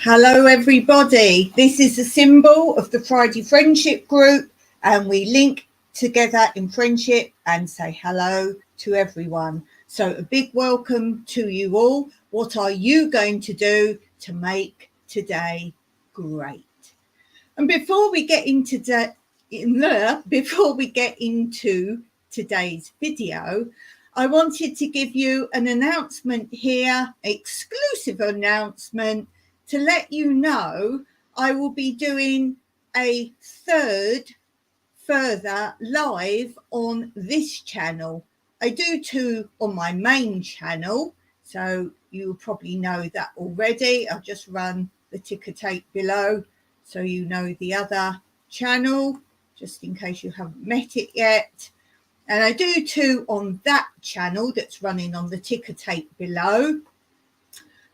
Hello everybody, this is a symbol of the Friday Friendship Group, and we link together in friendship and say hello to everyone. So a big welcome to you all. What are you going to do to make today great? And before we get into today's video, I wanted to give you an announcement here, exclusive announcement, to let you know I will be doing a further live on this channel. I do two on my main channel, so you probably know that already. I'll just run the ticker tape below so you know the other channel, just in case you haven't met it yet. And I do two on that channel that's running on the ticker tape below.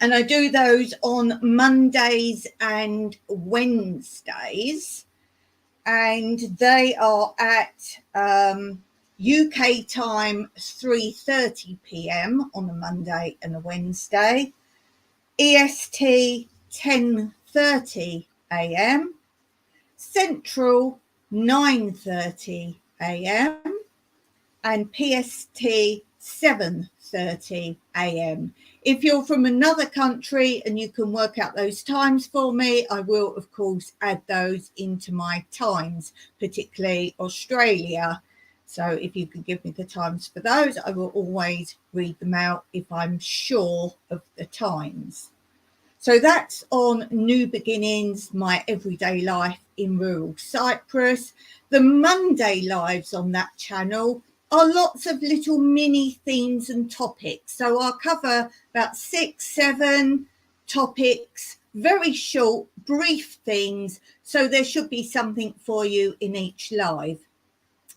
And I do those on Mondays and Wednesdays. And they are at UK time 3:30 p.m. on a Monday and a Wednesday. EST 10:30 a.m. Central 9:30 a.m. and P.S.T 7:30 a.m. If you're from another country and you can work out those times for me, I will of course add those into my times, particularly Australia. So if you can give me the times for those, I will always read them out if I'm sure of the times. So that's on New Beginnings, My Everyday Life in Rural Cyprus. The Monday lives on that channel are lots of little mini themes and topics. So I'll cover about 6-7 topics, very short, brief things. So there should be something for you in each live.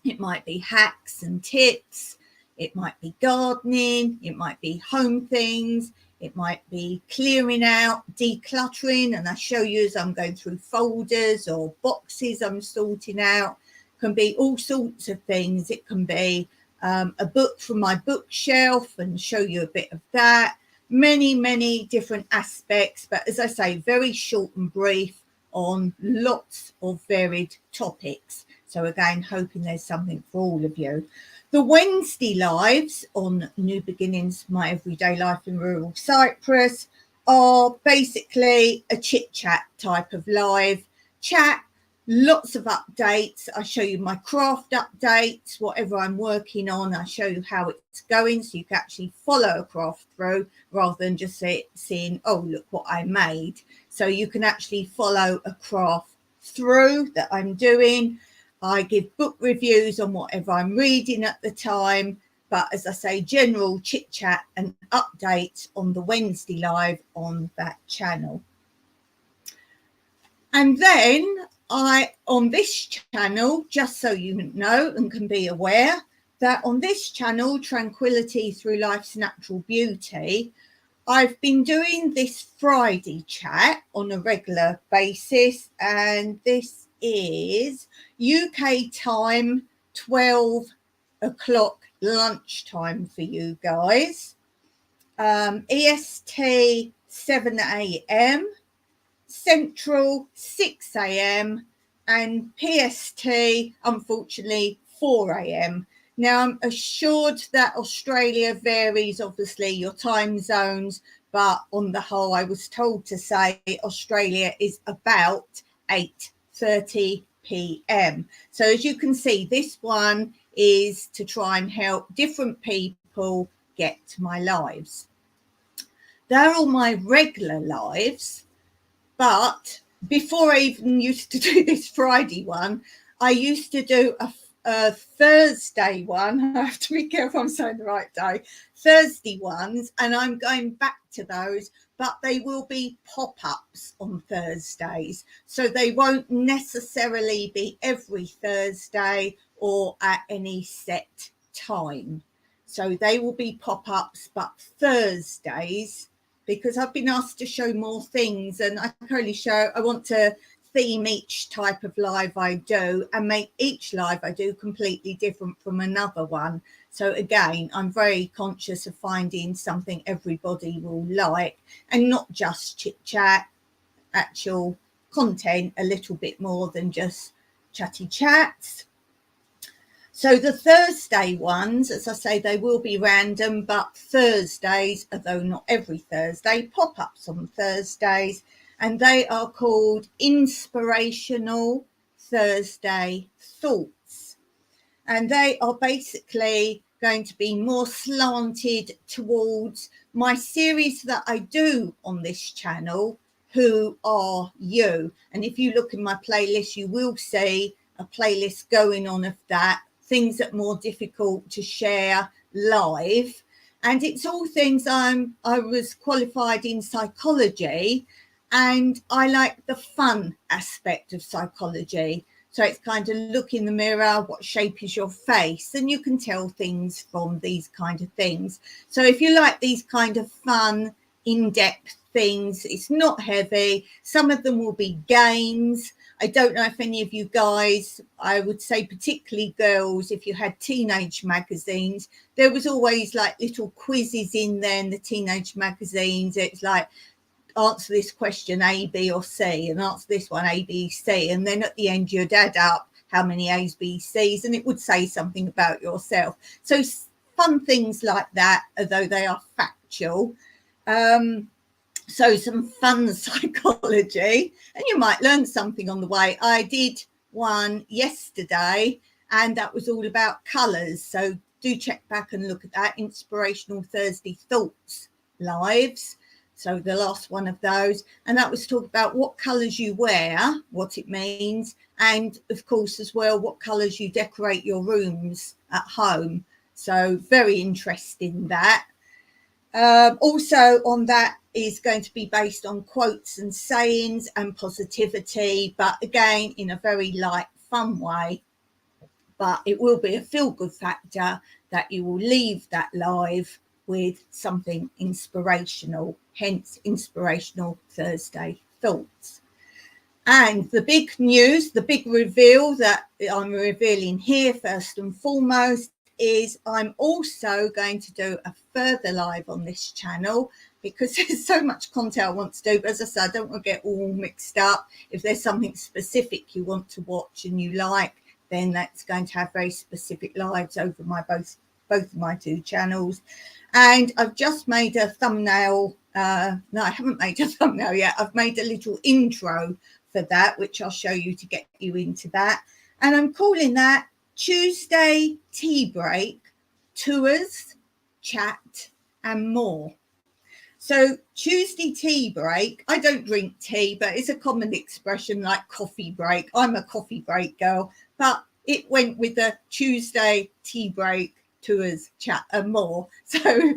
It might be hacks and tips. It might be gardening. It might be home things. It might be clearing out, decluttering. And I show you as I'm going through folders or boxes I'm sorting out. Can be all sorts of things. It can be a book from my bookshelf and show you a bit of that. Many different aspects, but as I say, very short and brief on lots of varied topics. So again, hoping there's something for all of you. The Wednesday lives on New Beginnings, My Everyday Life in Rural Cyprus are basically a chit chat type of live chat. Lots of updates. I show you my craft updates, whatever I'm working on. I show you how it's going, so you can actually follow a craft through rather than just seeing, oh, look what I made. So you can actually follow a craft through that I'm doing. I give book reviews on whatever I'm reading at the time. But as I say, general chit chat and updates on the Wednesday live on that channel. And then on this channel, just so you know and can be aware, that on this channel, Tranquillity Through Life's Natural Beauty, I've been doing this Friday chat on a regular basis, and this is UK time 12 o'clock lunchtime for you guys. EST 7 a.m. Central 6 a.m. and P.S.T, unfortunately, 4 a.m. Now, I'm assured that Australia varies, obviously, your time zones, but on the whole, I was told to say Australia is about 8:30 p.m. So as you can see, this one is to try and help different people get to my lives. They're all my regular lives, but before I even used to do this Friday one, I used to do a Thursday one. I have to be careful I'm saying the right day. Thursday ones, and I'm going back to those, but they will be pop-ups on Thursdays. So they won't necessarily be every Thursday or at any set time. So they will be pop-ups, but Thursdays, because I've been asked to show more things, and I can only show, I want to theme each type of live I do and make each live I do completely different from another one. So again, I'm very conscious of finding something everybody will like, and not just chit chat, actual content, a little bit more than just chatty chats. So the Thursday ones, as I say, they will be random, but Thursdays, although not every Thursday, pop-ups on Thursdays, and they are called Inspirational Thursday Thoughts. And they are basically going to be more slanted towards my series that I do on this channel, Who Are You? And if you look in my playlist, you will see a playlist going on of that, things that are more difficult to share live. And it's all things I was qualified in psychology, and I like the fun aspect of psychology. So it's kind of look in the mirror, what shape is your face? And you can tell things from these kind of things. So if you like these kind of fun, in-depth things, it's not heavy. Some of them will be games. I don't know if any of you guys, I would say particularly girls, if you had teenage magazines, there was always like little quizzes in there in the teenage magazines. It's like, answer this question A, B or C, and answer this one A, B, C, and then at the end you'd add up how many A's, B's, C's, and it would say something about yourself. So fun things like that, although they are factual. So some fun psychology, and you might learn something on the way. I did one yesterday, and that was all about colours. So do check back and look at that. Inspirational Thursday Thoughts lives. So the last one of those, and that was talk about what colours you wear, what it means, and of course as well what colours you decorate your rooms at home. So very interesting that. Also on that is going to be based on quotes and sayings and positivity, but again in a very light, fun way. But it will be a feel-good factor that you will leave that live with something inspirational, hence Inspirational Thursday Thoughts. And the big news, the big reveal that I'm revealing here first and foremost is I'm also going to do a further live on this channel, because there's so much content I want to do. But as I said, I don't want to get all mixed up. If there's something specific you want to watch and you like, then that's going to have very specific lives over my both of my two channels. And I've just made a thumbnail. No, I haven't made a thumbnail yet. I've made a little intro for that, which I'll show you to get you into that. And I'm calling that Tuesday Tea Break, Tours, Chat and More. So Tuesday tea break, I don't drink tea, but it's a common expression like coffee break. I'm a coffee break girl, but it went with the Tuesday tea break, tours, chat and more. So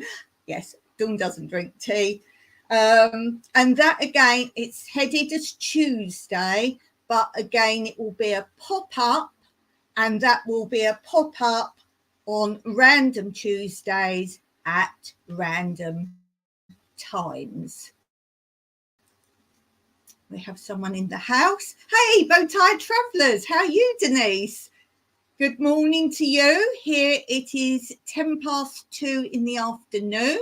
yes, Dawn doesn't drink tea. And that again, it's headed as Tuesday, but again, it will be a pop-up, and that will be a pop-up on random Tuesdays at random times. We have someone in the house. Hey, bow-tied travellers, how are you, Denise? Good morning to you. Here it is 2:10 in the afternoon,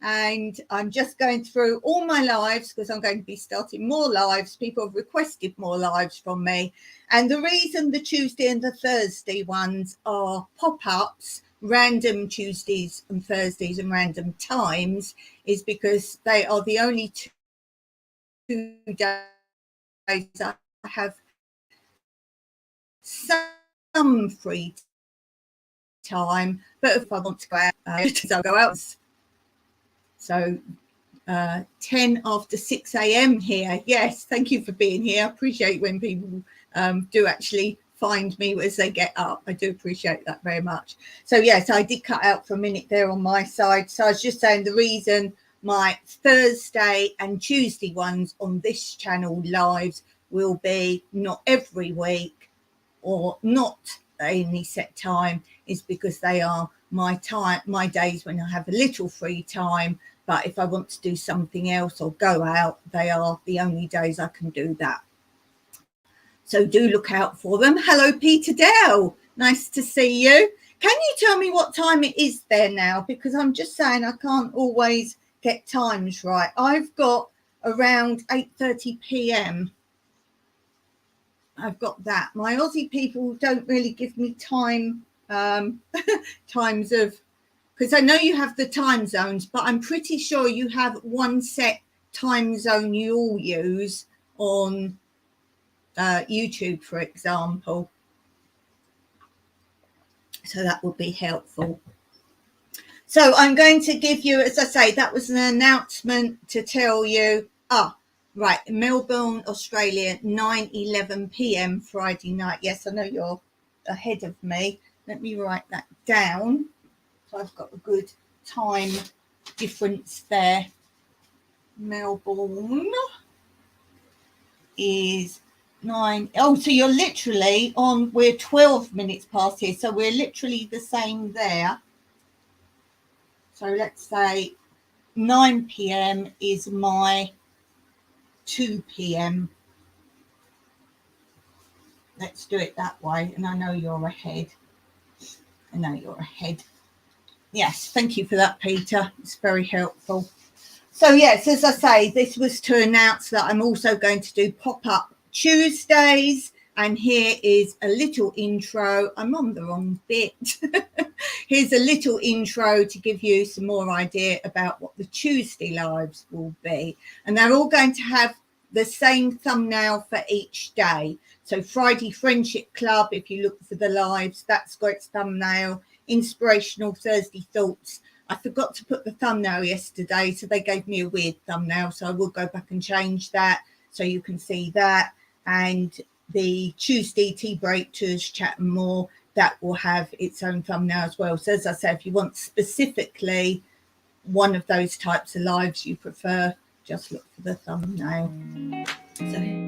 and I'm just going through all my lives because I'm going to be starting more lives. People have requested more lives from me, and the reason the Tuesday and the Thursday ones are pop-ups, random Tuesdays and Thursdays and random times, is because they are the only two days I have some free time, but if I want to go out, I'll go out. So 10 after 6 a.m. here. Yes, thank you for being here. I appreciate when people do actually find me as they get up. I do appreciate that very much. So yes, I did cut out for a minute there on my side. So I was just saying the reason my Thursday and Tuesday ones on this channel lives will be not every week or not any set time is because they are my days when I have a little free time. But if I want to do something else or go out, they are the only days I can do that. So do look out for them. Hello, Peter Dell. Nice to see you. Can you tell me what time it is there now? Because I'm just saying I can't always get times right. I've got around 8:30 p.m. I've got that. My Aussie people don't really give me time, times of, because I know you have the time zones, but I'm pretty sure you have one set time zone you all use on YouTube, for example. So that would be helpful. So I'm going to give you, as I say, that was an announcement to tell you, right, Melbourne, Australia, 9:11 p.m. Friday night. Yes, I know you're ahead of me. Let me write that down. So I've got a good time difference there. Melbourne is 9. Oh, so you're literally on, we're 12 minutes past here. So we're literally the same there. So let's say 9 p.m. is my 2 p.m. Let's do it that way. And I know you're ahead. I know you're ahead. Yes, thank you for that, Peter. It's very helpful. So, yes, as I say, this was to announce that I'm also going to do pop-up Tuesdays. And here is a little intro. I'm on the wrong bit. Here's a little intro to give you some more idea about what the Tuesday lives will be. And they're all going to have the same thumbnail for each day. So Friday Friendship Club, if you look for the lives, that's got its thumbnail. Inspirational Thursday Thoughts. I forgot to put the thumbnail yesterday, so they gave me a weird thumbnail. So I will go back and change that so you can see that. And the Tuesday Tea Break Tours Chat and More, that will have its own thumbnail as well. So as I said, if you want specifically one of those types of lives you prefer, just look for the thumbnail. So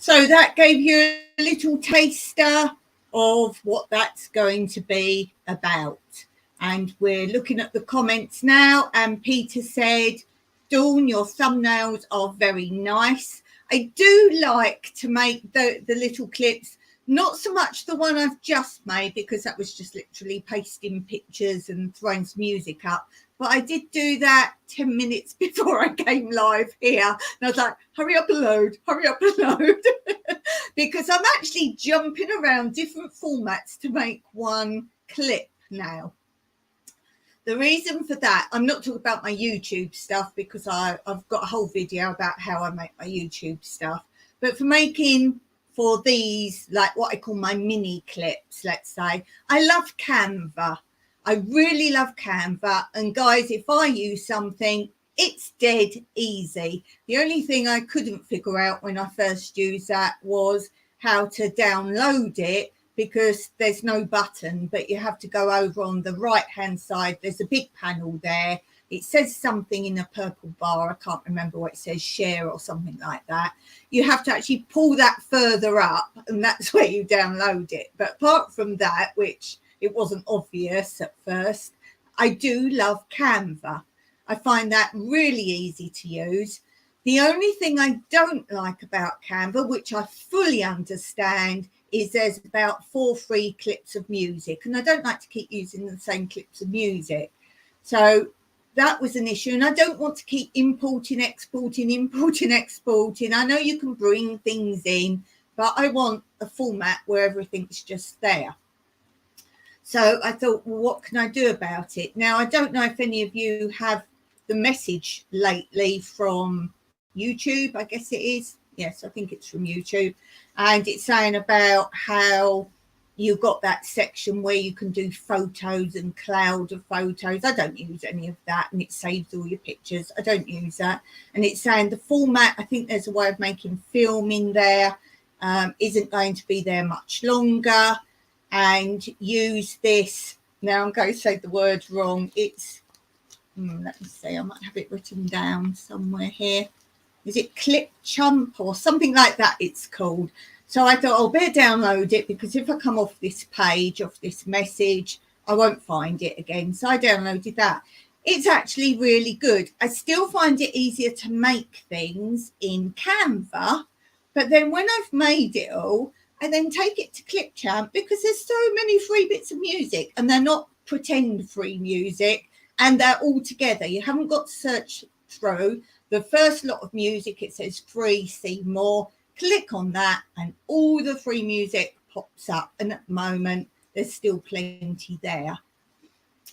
So that gave you a little taster of what that's going to be about. And we're looking at the comments now. And Peter said, Dawn, your thumbnails are very nice. I do like to make the little clips, not so much the one I've just made, because that was just literally pasting pictures and throwing some music up. But I did do that 10 minutes before I came live here. And I was like, hurry up and load, because I'm actually jumping around different formats to make one clip now. The reason for that, I'm not talking about my YouTube stuff, because I've got a whole video about how I make my YouTube stuff. But for making, for these, like what I call my mini clips, let's say, I love Canva. I really love Canva. And guys, if I use something, it's dead easy. The only thing I couldn't figure out when I first used that was how to download it, because there's no button, but you have to go over on the right hand side. There's a big panel there. It says something in a purple bar. I can't remember what it says, share or something like that. You have to actually pull that further up, and that's where you download it. But apart from that, which it wasn't obvious at first, I do love Canva. I find that really easy to use. The only thing I don't like about Canva, which I fully understand, is there's about 4 free clips of music, and I don't like to keep using the same clips of music. So that was an issue, and I don't want to keep importing, exporting. I know you can bring things in, but I want a format where everything's just there. So I thought, well, what can I do about it? Now, I don't know if any of you have the message lately from YouTube, I guess it is. Yes, I think it's from YouTube. And it's saying about how you've got that section where you can do photos and cloud of photos. I don't use any of that, and it saves all your pictures. I don't use that. And it's saying the format, I think there's a way of making film in there, isn't going to be there much longer. And use this. Now I'm going to say the word wrong. It's, let me see, I might have it written down somewhere here. Is it Clip Chump or something like that it's called? So I thought I'll better download it, because if I come off this page, off this message, I won't find it again. So I downloaded that. It's actually really good. I still find it easier to make things in Canva, but then when I've made it all, I then take it to Clipchamp, because there's so many free bits of music, and they're not pretend free music, and they're all together. You haven't got to search through. The first lot of music, it says free, see more. Click on that and all the free music pops up. And at the moment, there's still plenty there.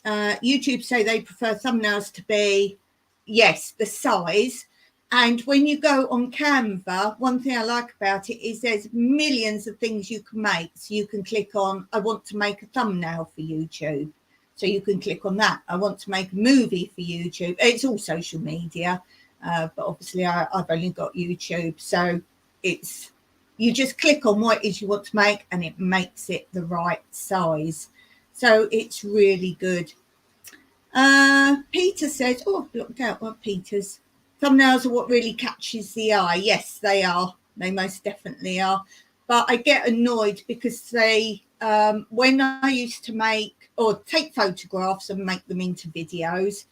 YouTube say they prefer thumbnails to be, yes, the size. And when you go on Canva, one thing I like about it is there's millions of things you can make. So you can click on, I want to make a thumbnail for YouTube. So you can click on that. I want to make a movie for YouTube. It's all social media, but obviously I've only got YouTube. So it's, you just click on what it is you want to make, and it makes it the right size. So it's really good. Peter says, oh, I've blocked out one of Peter's. Thumbnails are what really catches the eye. Yes, they are. They most definitely are. But I get annoyed because they, when I used to make or take photographs and make them into videos,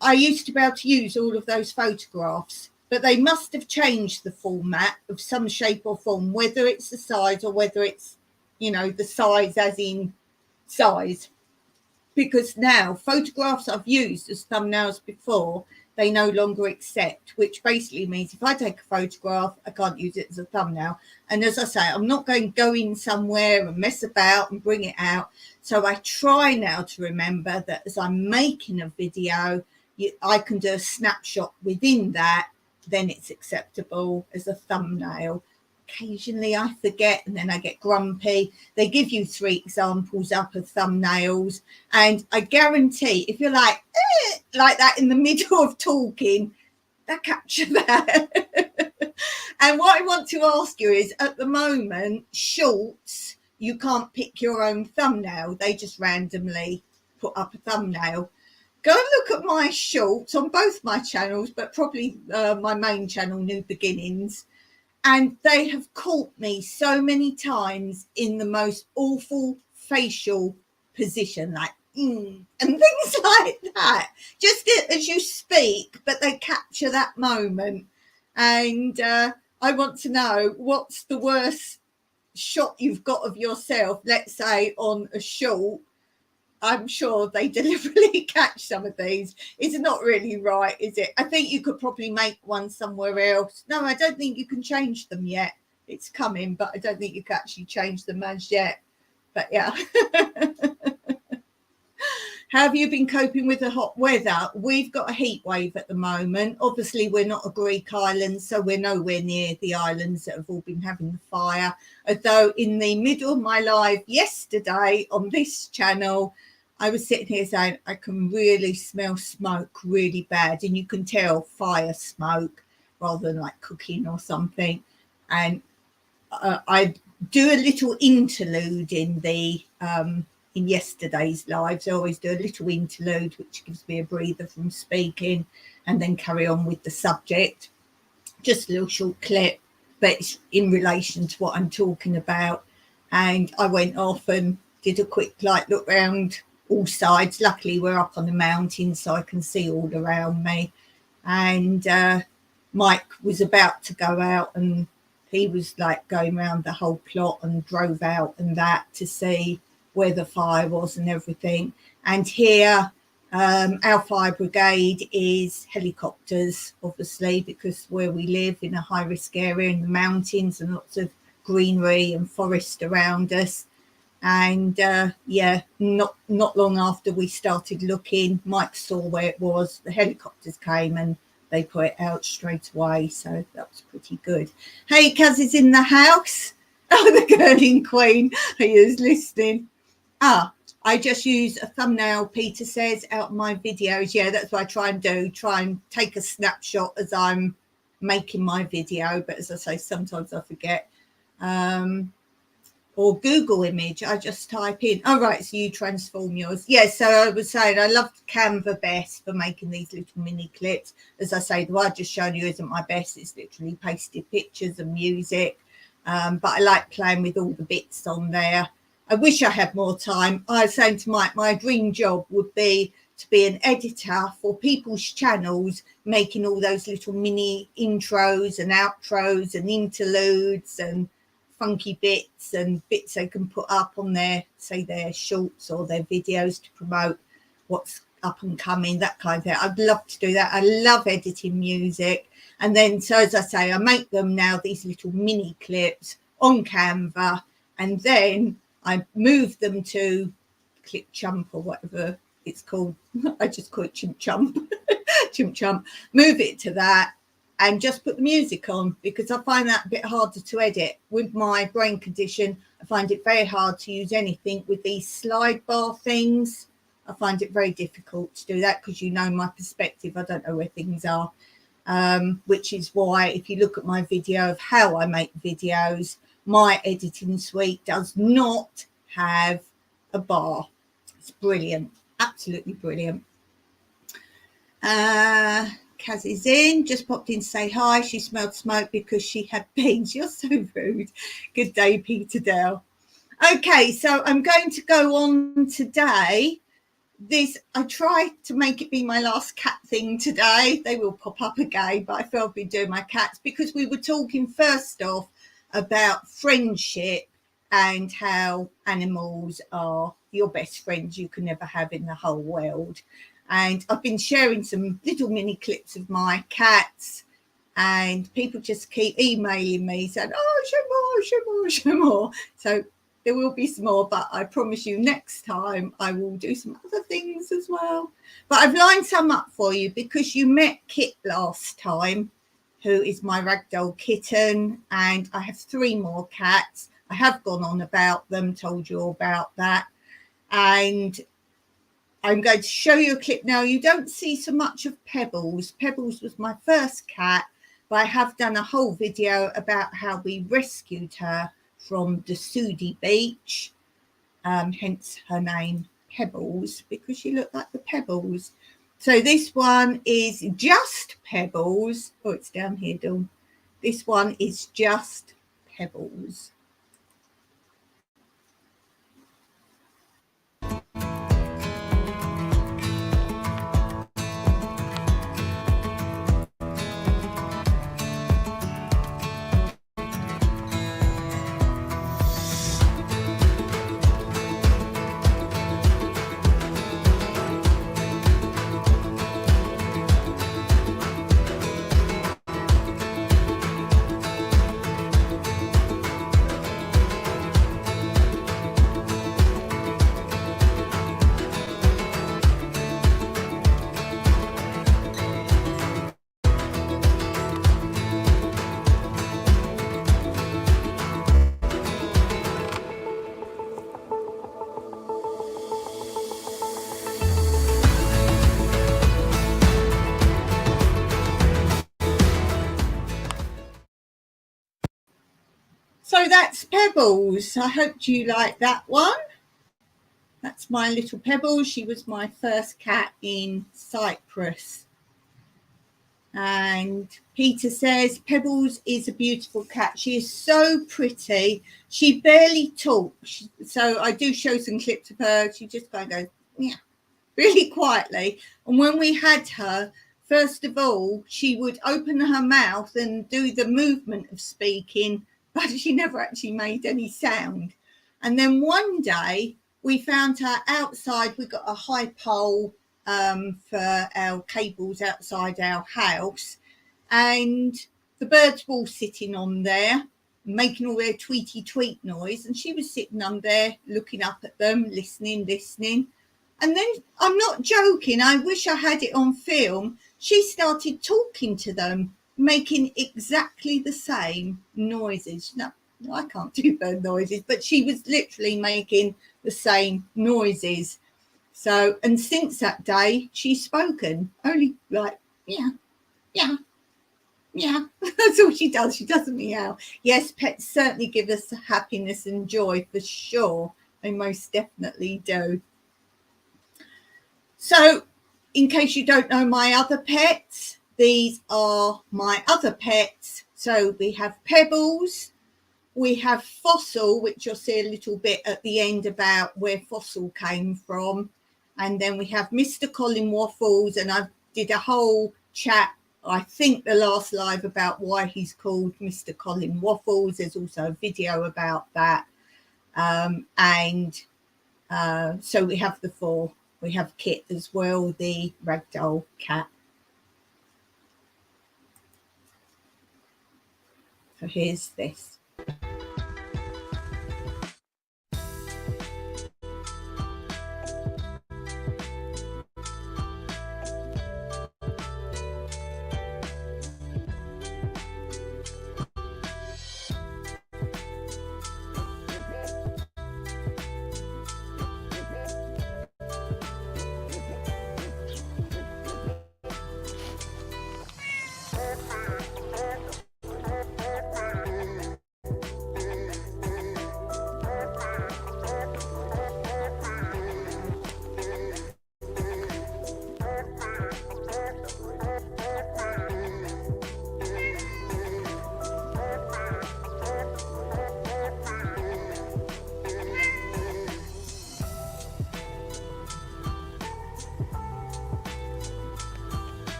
I used to be able to use all of those photographs, but they must have changed the format of some shape or form, whether it's the size or whether it's, you know, the size as in size. Because now photographs I've used as thumbnails before, they no longer accept, which basically means if I take a photograph, I can't use it as a thumbnail. And as I say, I'm not going to go in somewhere and mess about and bring it out. So I try now to remember that as I'm making a video, I can do a snapshot within that, then it's acceptable as a thumbnail. Occasionally I forget and then I get grumpy. They give you 3 examples up of thumbnails, and I guarantee if you're like that in the middle of talking, they'll capture that. And what I want to ask you is, at the moment, shorts, you can't pick your own thumbnail. They just randomly put up a thumbnail. Go and look at my shorts on both my channels, but probably my main channel, New Beginnings. And they have caught me so many times in the most awful facial position, like and things like that, just as you speak, but they capture that moment. And I want to know, what's the worst shot you've got of yourself, let's say on a short? I'm sure they deliberately catch some of these. It's not really right, is it? I think you could probably make one somewhere else. No, I don't think you can change them yet. It's coming, but I don't think you can actually change them as yet. But yeah. How have you been coping with the hot weather? We've got a heat wave at the moment. Obviously, we're not a Greek island, so we're nowhere near the islands that have all been having the fire. Although in the middle of my live yesterday on this channel, I was sitting here saying I can really smell smoke really bad. And you can tell fire smoke rather than like cooking or something. And I do a little interlude in the in yesterday's lives. I always do a little interlude, which gives me a breather from speaking, and then carry on with the subject. Just a little short clip, but it's in relation to what I'm talking about. And I went off and did a quick look around all sides. Luckily, we're up on the mountain, so I can see all around me. And Mike was about to go out, and he was like going around the whole plot and drove out and that to see where the fire was and everything. And here, our fire brigade is helicopters, obviously, because where we live in a high risk area in the mountains and lots of greenery and forest around us. And yeah, not long after we started looking, Mike saw where it was. The helicopters came and they put it out straight away. So that was pretty good. Hey, Kaz is in the house. Oh, the girling queen. He is listening. I just use a thumbnail, Peter says, out my videos. Yeah, that's what I try and do. Try and take a snapshot as I'm making my video. But as I say, sometimes I forget. Or Google image, I just type in. Oh, right, so you transform yours. Yeah, so I was saying I loved Canva best for making these little mini clips. As I say, the one I've just shown you isn't my best. It's literally pasted pictures and music. But I like playing with all the bits on there. I wish I had more time. I was saying to Mike, my dream job would be to be an editor for people's channels, making all those little mini intros and outros and interludes and funky bits and bits they can put up on their, say, their shorts or their videos to promote what's up and coming, that kind of thing. I'd love to do that. I love editing music. And then, so as I say, I make them now, these little mini clips on Canva, and then I move them to Clip Chump or whatever it's called. I just call it Chimp Chump. Chimp Chump. Move it to that and just put the music on, because I find that a bit harder to edit. With my brain condition, I find it very hard to use anything with these slide bar things. I find it very difficult to do that because, you know, my perspective, I don't know where things are, which is why if you look at my video of how I make videos, my editing suite does not have a bar. It's brilliant, absolutely brilliant. Kaz is in, just popped in to say hi. She smelled smoke because she had beans. You're so rude. Good day, Peter Dale. Okay, so I'm going to go on today. I tried to make it be my last cat thing today. They will pop up again, but I felt I'd be doing my cats because we were talking first off about friendship and how animals are your best friends you can ever have in the whole world. And I've been sharing some little mini clips of my cats, and people just keep emailing me saying, oh, show more. So there will be some more, but I promise you next time I will do some other things as well. But I've lined some up for you because you met Kit last time, who is my ragdoll kitten, and I have 3 more cats. I have gone on about them, told you all about that. And I'm going to show you a clip now. You don't see so much of Pebbles. Pebbles was my first cat, but I have done a whole video about how we rescued her from the Sudi beach, hence her name Pebbles, because she looked like the pebbles. So this one is just Pebbles. Oh, it's down here, Dawn. This one is just Pebbles. So that's Pebbles. I hope you like that one. That's my little Pebbles. She was my first cat in Cyprus. And Peter says, Pebbles is a beautiful cat. She is so pretty. She barely talks. So I do show some clips of her. She just kind of goes, yeah, really quietly. And when we had her, first of all, she would open her mouth and do the movement of speaking, but she never actually made any sound. And then one day we found her outside. We got a high pole for our cables outside our house, and the birds were all sitting on there making all their tweety tweet noise, and she was sitting on there looking up at them, listening. And then, I'm not joking, I wish I had it on film, she started talking to them, making exactly the same noises. No, I can't do bird noises, but she was literally making the same noises. So, and since that day, she's spoken, only like, yeah. That's all she does. She doesn't meow. Yes, pets certainly give us happiness and joy for sure. They most definitely do. So, in case you don't know my other pets, these are my other pets. So we have Pebbles, we have Fossil, which you'll see a little bit at the end about where Fossil came from. And then we have Mr. Colin Waffles, and I did a whole chat, I think the last live, about why he's called Mr. Colin Waffles. There's also a video about that. So we have the four. We have Kit as well, the ragdoll cat. So here's this.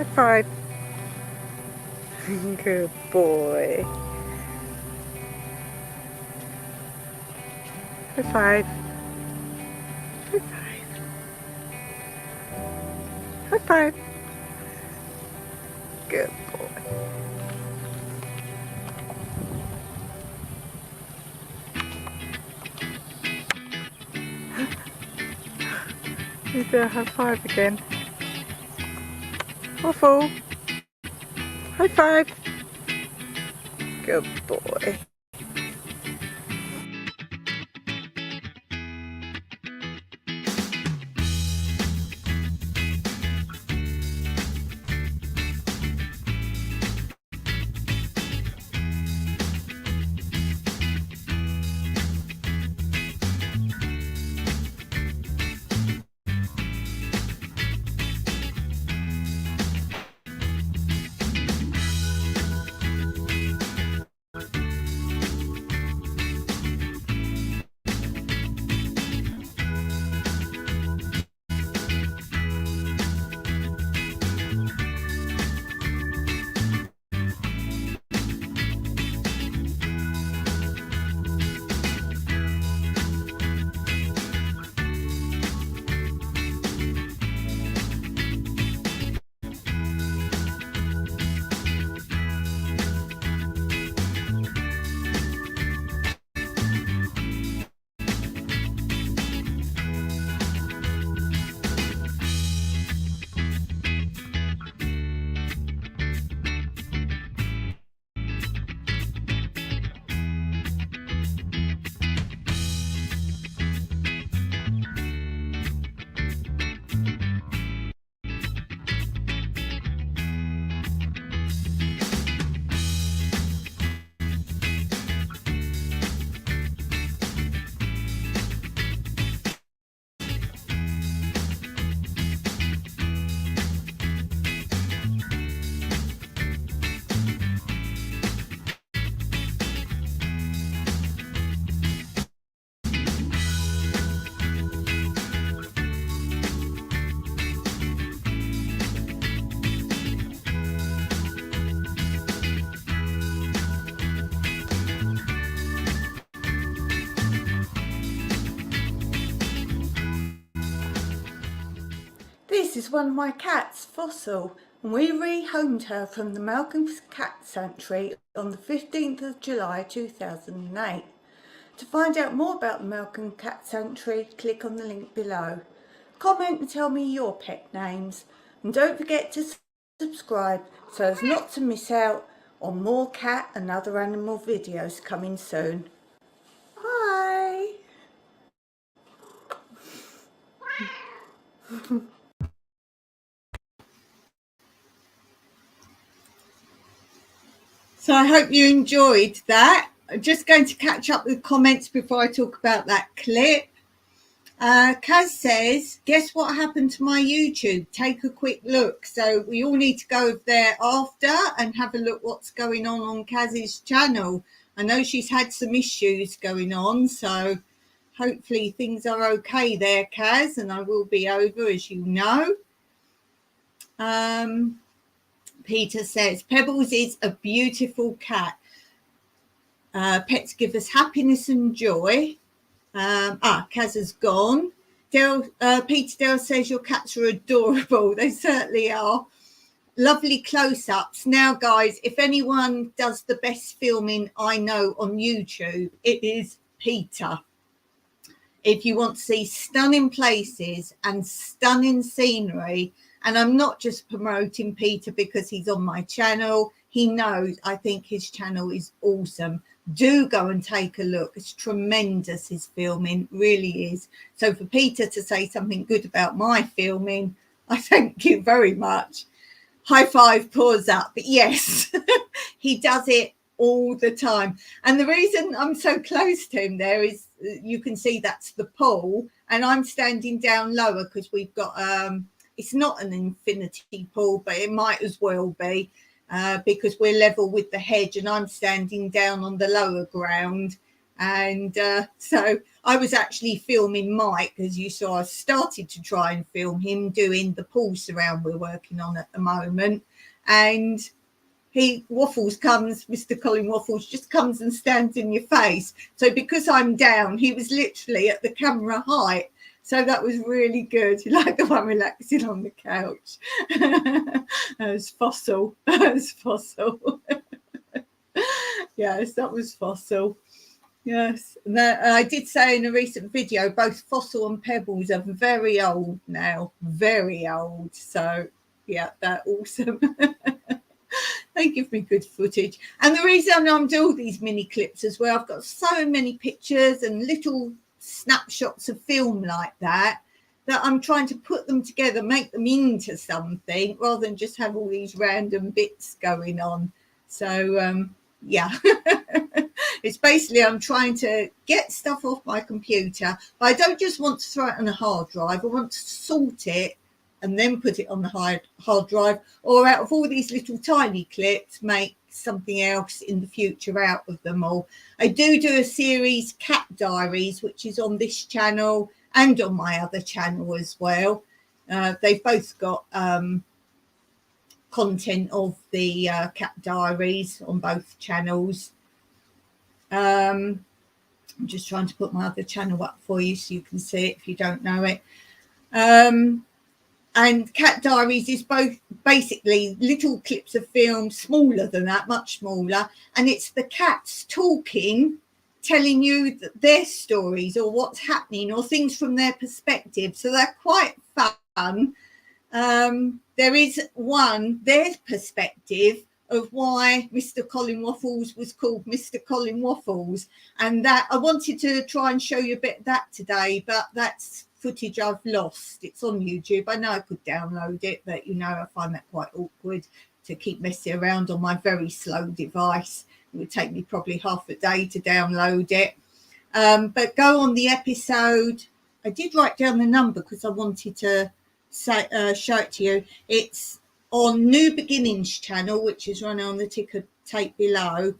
High five. Good boy. High five. High five. High five. Good boy. You do a high five again. Waffle. High five. Good boy. This is one of my cats, Fossil, and we rehomed her from the Malcolm Cat Sanctuary on the 15th of July 2008. To find out more about the Malcolm Cat Sanctuary, click on the link below. Comment and tell me your pet names, and don't forget to subscribe so as not to miss out on more cat and other animal videos coming soon. Bye! So I hope you enjoyed that. I'm just going to catch up with comments before I talk about that clip. Kaz says, guess what happened to my YouTube? Take a quick look. So we all need to go over there after and have a look what's going on Kaz's channel. I know she's had some issues going on, so hopefully things are okay there, Kaz, and I will be over, as you know. Peter says, Pebbles is a beautiful cat. Pets give us happiness and joy. Kaz has gone. Peter Dale says your cats are adorable. They certainly are. Lovely close-ups. Now, guys, if anyone does the best filming I know on YouTube, it is Peter. If you want to see stunning places and stunning scenery, and I'm not just promoting Peter because he's on my channel. He knows I think his channel is awesome. Do go and take a look. It's tremendous, his filming, really is. So for Peter to say something good about my filming, I thank you very much. High five, paws up. But yes, he does it all the time. And the reason I'm so close to him there is you can see that's the pool, and I'm standing down lower because we've got it's not an infinity pool, but it might as well be. Because we're level with the hedge and I'm standing down on the lower ground, And so I was actually filming Mike, as you saw. I started to try and film him doing the pool surround we're working on at the moment. And Mr. Colin Waffles just comes and stands in your face. So because I'm down, he was literally at the camera height. So that was really good. Like the one relaxing on the couch. That was Fossil. Yes, that was Fossil. Yes, and I did say in a recent video, both Fossil and Pebbles are very old now, very old. So, yeah, they're awesome. They give me good footage. And the reason I'm doing all these mini clips as well, I've got so many pictures and little snapshots of film like that I'm trying to put them together, make them into something, rather than just have all these random bits going on. So, yeah. It's basically I'm trying to get stuff off my computer, but I don't just want to throw it on a hard drive. I want to sort it and then put it on the hard drive, or out of all these little tiny clips, make something else in the future out of them all. I do a series, Cat Diaries, which is on this channel and on my other channel as well. They've both got content of the Cat Diaries on both channels. I'm just trying to put my other channel up for you so you can see it if you don't know it. And Cat Diaries is both basically little clips of film, smaller than that, much smaller, and it's the cats talking, telling you their stories or what's happening or things from their perspective. So they're quite fun. There is their perspective of why Mr. Colin Waffles was called Mr. Colin Waffles, and that I wanted to try and show you a bit of that today, but that's footage I've lost. It's on YouTube. I know I could download it, but I find that quite awkward to keep messing around on my very slow device. It would take me probably half a day to download it. But go on the episode. I did write down the number because I wanted to show it to you. It's on New Beginnings channel, which is running on the ticker tape below.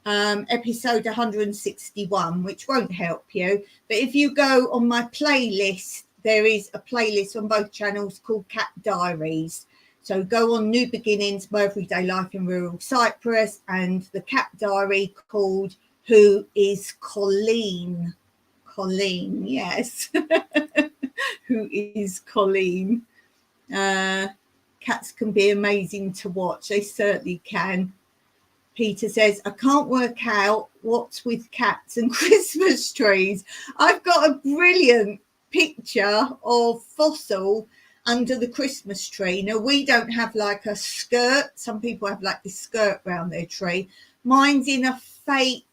Episode 161, which won't help you, but if you go on my playlist, there is a playlist on both channels called Cat Diaries. So go on New Beginnings, My Everyday Life in Rural Cyprus, and the Cat Diary called Who is Colleen? Colleen, yes. Who is Colleen? Cats can be amazing to watch. They certainly can. Peter says, I can't work out what's with cats and Christmas trees. I've got a brilliant picture of Fossil under the Christmas tree. Now, we don't have like a skirt. Some people have like this skirt around their tree. Mine's in a fake,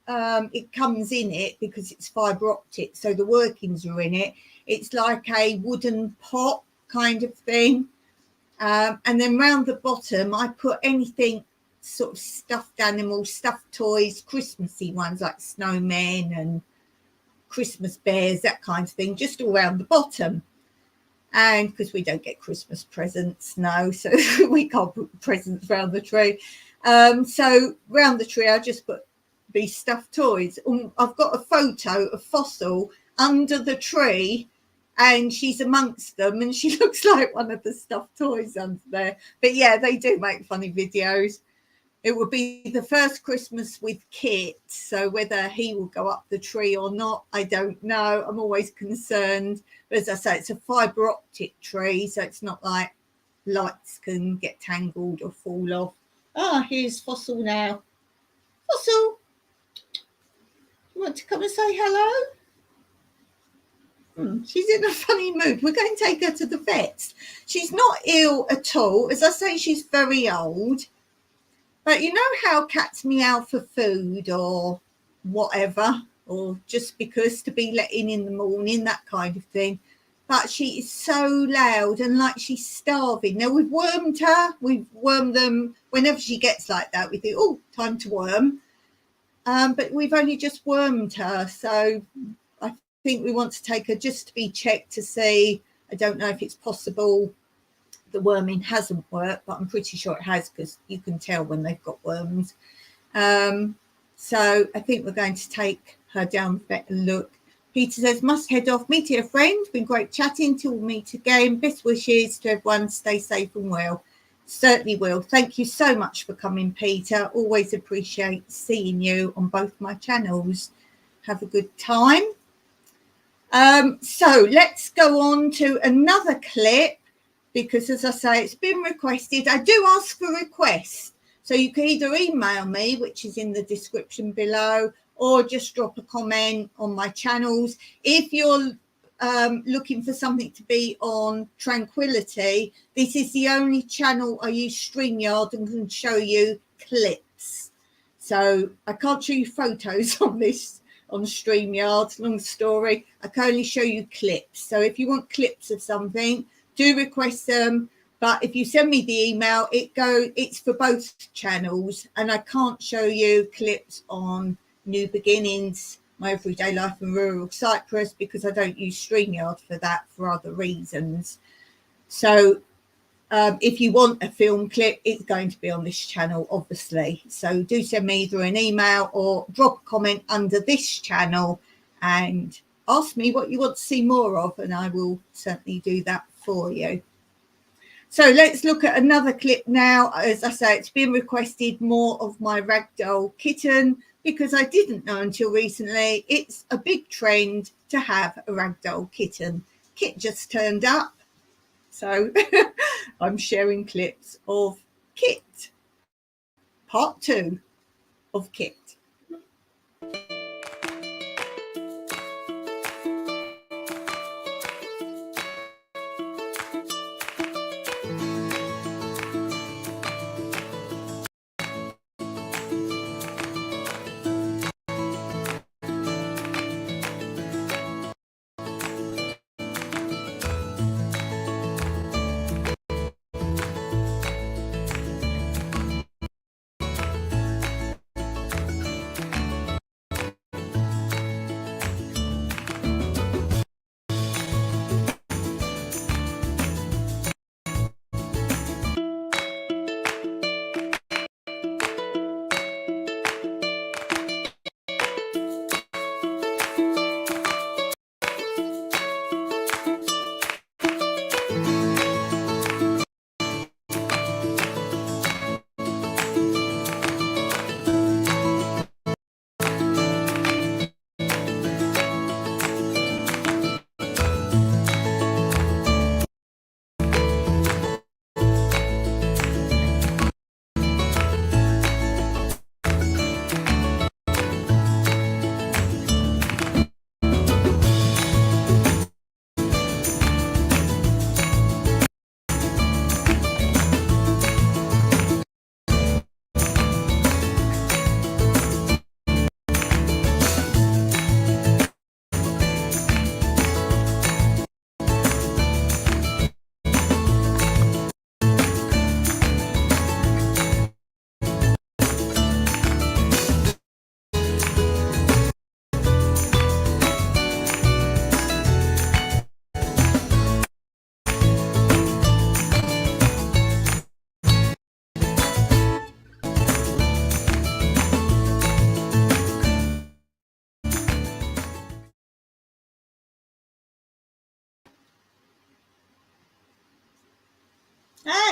it comes in it because it's fibre optic, so the workings are in it. It's like a wooden pot kind of thing. And then round the bottom, I put anything sort of stuffed animals, stuffed toys, Christmassy ones like snowmen and Christmas bears, that kind of thing, just all around the bottom. And because we don't get Christmas presents, no, so we can't put presents around the tree. So round the tree, I just put these stuffed toys. I've got a photo of Fossil under the tree, and she's amongst them, and she looks like one of the stuffed toys under there. But yeah, they do make funny videos. It will be the first Christmas with Kit, so whether he will go up the tree or not, I don't know. I'm always concerned. But as I say, it's a fibre optic tree, so it's not like lights can get tangled or fall off. Here's Fossil now. Fossil, you want to come and say hello? She's in a funny mood. We're going to take her to the vets. She's not ill at all. As I say, she's very old. But you know how cats meow for food or whatever, or just because to be let in the morning, that kind of thing. But she is so loud and like she's starving. Now, we've wormed her. We've wormed them whenever she gets like that. We think, oh, time to worm. But we've only just wormed her. So I think we want to take her just to be checked to see. I don't know if it's possible the worming hasn't worked, but I'm pretty sure it has because you can tell when they've got worms. So I think we're going to take her down for a look. Peter says, must head off. Meet your friend. Been great chatting. Till we meet again. Best wishes to everyone. Stay safe and well. Certainly will. Thank you so much for coming, Peter. Always appreciate seeing you on both my channels. Have a good time. So let's go on to another clip, because as I say, it's been requested. I do ask for requests. So you can either email me, which is in the description below, or just drop a comment on my channels. If you're looking for something to be on Tranquillity, this is the only channel I use StreamYard and can show you clips. So I can't show you photos on this on StreamYard, long story. I can only show you clips. So if you want clips of something, do request them. But if you send me the email, it's for both channels, and I can't show you clips on New Beginnings, My Everyday Life in Rural Cyprus, because I don't use StreamYard for that, for other reasons. So if you want a film clip, it's going to be on this channel, obviously. So do send me either an email or drop a comment under this channel and ask me what you want to see more of, and I will certainly do that for you. So let's look at another clip now. As I say, it's been requested more of my ragdoll kitten, because I didn't know until recently it's a big trend to have a ragdoll kitten. Kit just turned up. So I'm sharing clips of Kit, part 2 of Kit.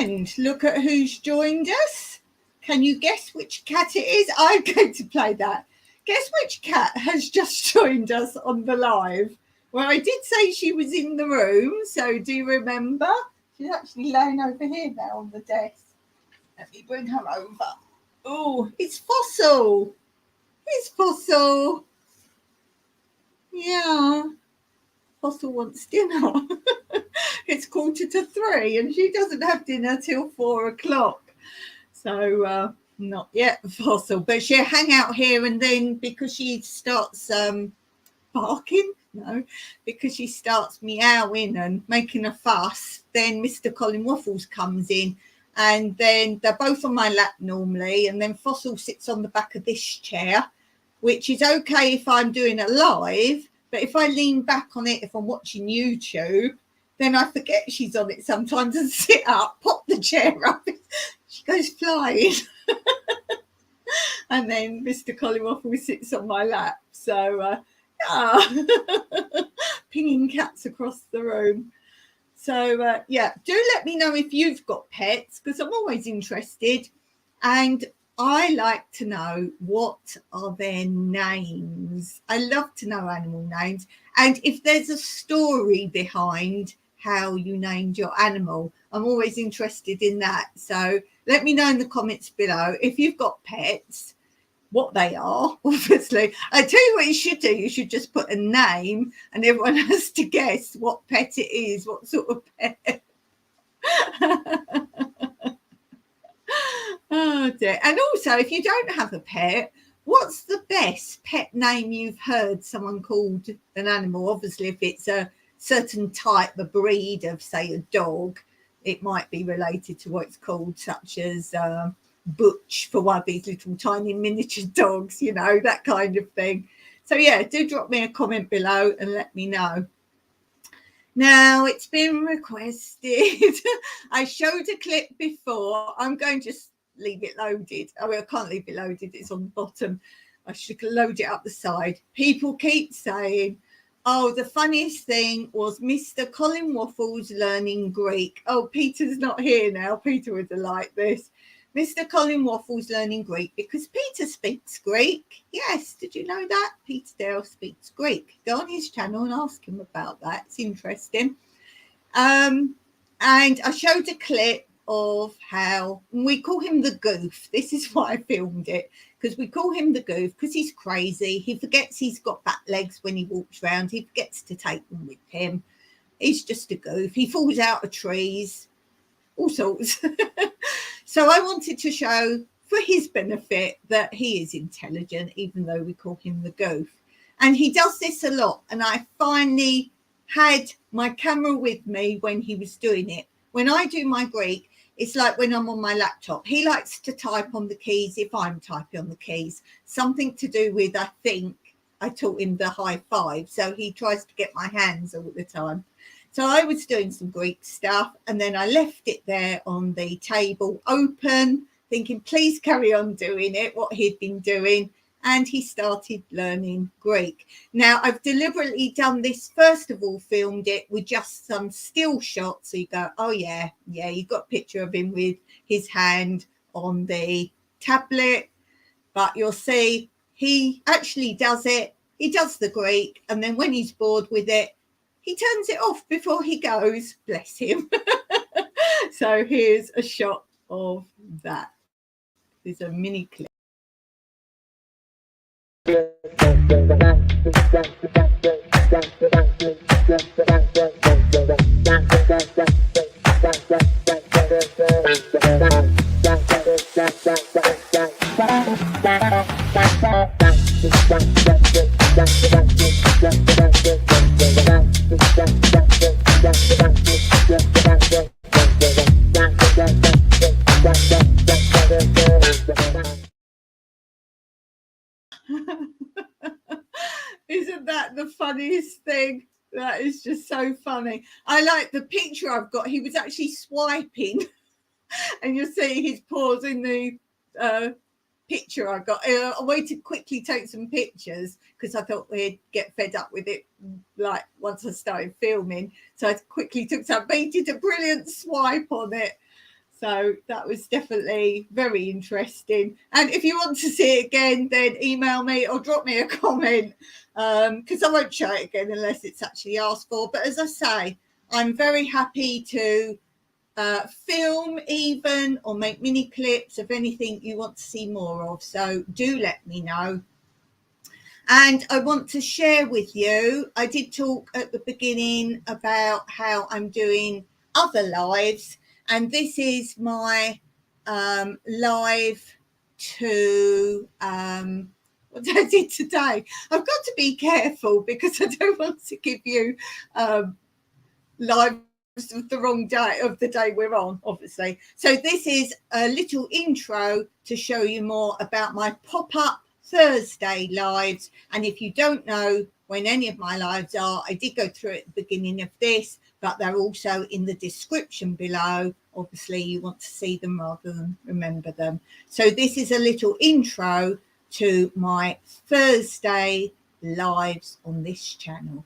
And look at who's joined us. Can you guess which cat it is? I'm going to play that. Guess which cat has just joined us on the live? Well, I did say she was in the room, so do you remember? She's actually laying over here now on the desk. Let me bring her over. Oh, it's Fossil. It's Fossil. Yeah. Fossil wants dinner. It's 2:45 and she doesn't have dinner till 4 o'clock. So not yet, Fossil, but she'll hang out here, and then because she starts barking, because she starts meowing and making a fuss, then Mr. Colin Waffles comes in, and then they're both on my lap normally, and then Fossil sits on the back of this chair, which is okay if I'm doing a live, but if I lean back on it, if I'm watching YouTube, then I forget she's on it sometimes and sit up, pop the chair up. She goes flying. And then Mr. Collingwaffle sits on my lap. So, yeah, pinging cats across the room. So, yeah, do let me know if you've got pets, because I'm always interested. And I like to know, what are their names? I love to know animal names. And if there's a story behind how you named your animal, I'm always interested in that. So let me know in the comments below if you've got pets, what they are, obviously. I tell you what you should do. You should just put a name and everyone has to guess what pet it is, what sort of pet. Oh dear. And also, if you don't have a pet, what's the best pet name you've heard someone called an animal? Obviously, if it's a certain type, a breed of, say, a dog, it might be related to what it's called, such as Butch, for one of these little tiny miniature dogs, you know, that kind of thing. So yeah, do drop me a comment below and let me know. Now, it's been requested. I showed a clip before. I'm going to just leave it loaded. Oh, I can't leave it loaded. It's on the bottom. I should load it up the side. People keep saying, oh, the funniest thing was Mr. Colin Waffles learning Greek. Oh, Peter's not here now. Peter would have liked this. Mr. Colin Waffles learning Greek, because Peter speaks Greek. Yes, did you know that? Peter Dale speaks Greek. Go on his channel and ask him about that. It's interesting. And I showed a clip of how we call him the Goof. This is why I filmed it, because we call him the Goof because he's crazy. He forgets he's got back legs when he walks around. He forgets to take them with him. He's just a goof. He falls out of trees, all sorts. So I wanted to show, for his benefit, that he is intelligent, even though we call him the Goof. And he does this a lot. And I finally had my camera with me when he was doing it. When I do my Greek, it's like when I'm on my laptop. He likes to type on the keys if I'm typing on the keys. Something to do with, I think, I taught him the high five. So he tries to get my hands all the time. So I was doing some Greek stuff, and then I left it there on the table open, thinking, please carry on doing it, what he'd been doing. And he started learning Greek. Now, I've deliberately done this, first of all, filmed it with just some still shots. So you go, oh, yeah, you got a picture of him with his hand on the tablet. But you'll see he actually does it. He does the Greek. And then when he's bored with it, he turns it off before he goes, bless him. So here's a shot of that. There's a mini clip. Isn't that the funniest thing? That is just so funny. I like the picture I've got. He was actually swiping, and you'll see his paws in the picture I got. I waited to quickly take some pictures because I thought we'd get fed up with it, like once I started filming. So I quickly took some, but he did a brilliant swipe on it. So that was definitely very interesting. And if you want to see it again, then email me or drop me a comment, because I won't show it again unless it's actually asked for. But as I say, I'm very happy to film even or make mini clips of anything you want to see more of. So do let me know. And I want to share with you, I did talk at the beginning about how I'm doing other lives. And this is my live to what I did today. I've got to be careful because I don't want to give you lives of the wrong day of the day we're on, obviously. So this is a little intro to show you more about my pop-up Thursday lives. And if you don't know when any of my lives are, I did go through it at the beginning of this, but they're also in the description below. Obviously, you want to see them rather than remember them. So this is a little intro to my Thursday lives on this channel.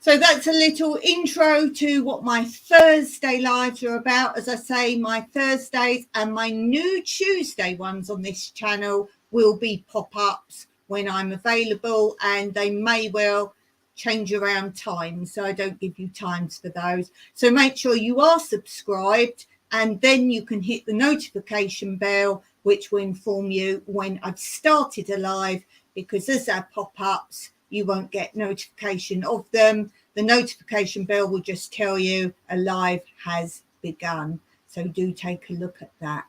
So that's a little intro to what my Thursday lives are about. As I say, my Thursdays and my new Tuesday ones on this channel will be pop-ups when I'm available, and they may well change around times, so I don't give you times for those. So make sure you are subscribed, and then you can hit the notification bell, which will inform you when I've started a live, because as they're pop-ups, you won't get notification of them. The notification bell will just tell you a live has begun. So do take a look at that.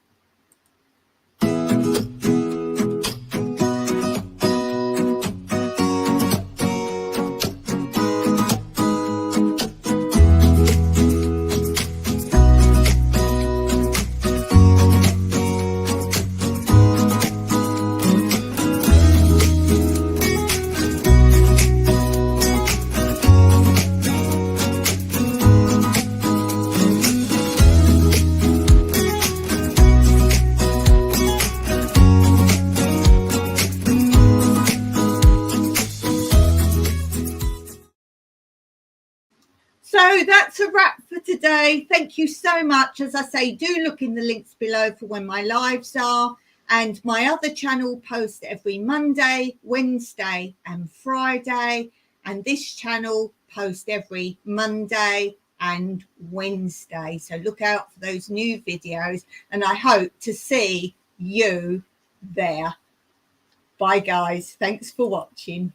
So that's a wrap for today. Thank you so much. As I say, do look in the links below for when my lives are. And my other channel posts every Monday, Wednesday and Friday. And this channel posts every Monday and Wednesday. So look out for those new videos. And I hope to see you there. Bye, guys. Thanks for watching.